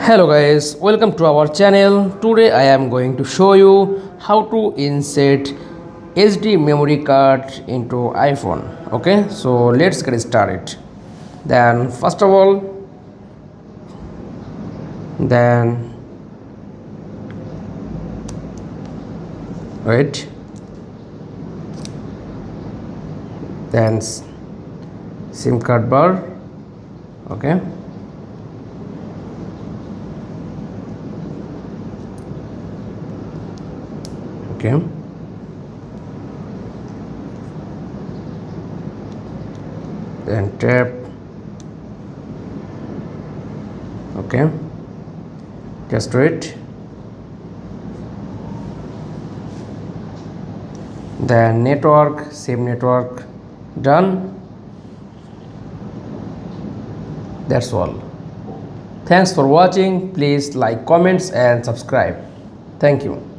Hello guys, welcome to our channel. Today I am going to show you how to insert SD memory card into iPhone. Okay, so let's get started. Then first of all, then wait, then SIM card bar. Okay, okay. Then tap. Okay, just wait. Then network, same network, done. That's all. Thanks for watching. Please like, comments and subscribe. Thank you.